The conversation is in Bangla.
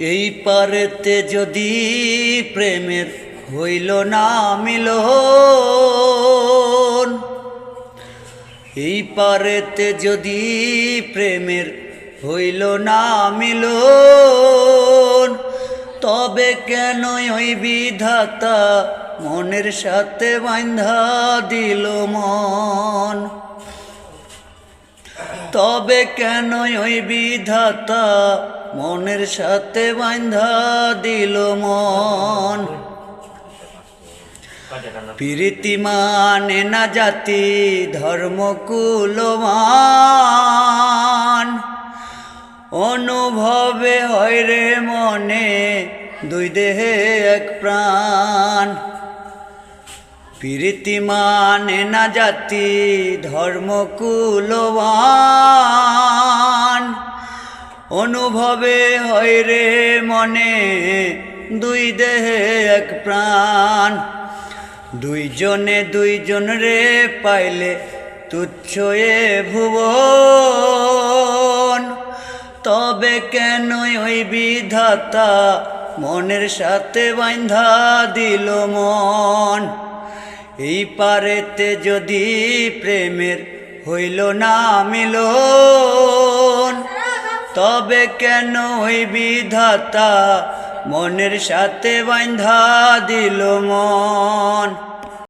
এই পারেতে যদি প্রেমের হইল না মিলন, এই পারেতে যদি প্রেমের হইল না মিলন, তবে কেন ওই বিধাতা মনের সাথে বাঁধা দিল মন? তবে কেন ওই বিধাতা মনের সাথে বাঁধা দিল মন? প্রীতি মানে না জাতি ধর্ম কুলমান, অনুভবে হয় রে মনে দুই দেহে এক প্রাণ। প্রীতি মানে না জাতি ধর্ম কুলমান, অনুভবে হয় রে মনে দুই দেহে এক প্রাণ। দুইজনে দুইজন রে পাইলে তুচ্ছ এ ভুবন, তবে কেন ওই বিধাতা মনের সাথে বাঁধা দিল মন? এই পারেতে যদি প্রেমের হইল না মিলন, তবে কেন ওই বিধাতা মনের সাথে বাঁধা দিল মন?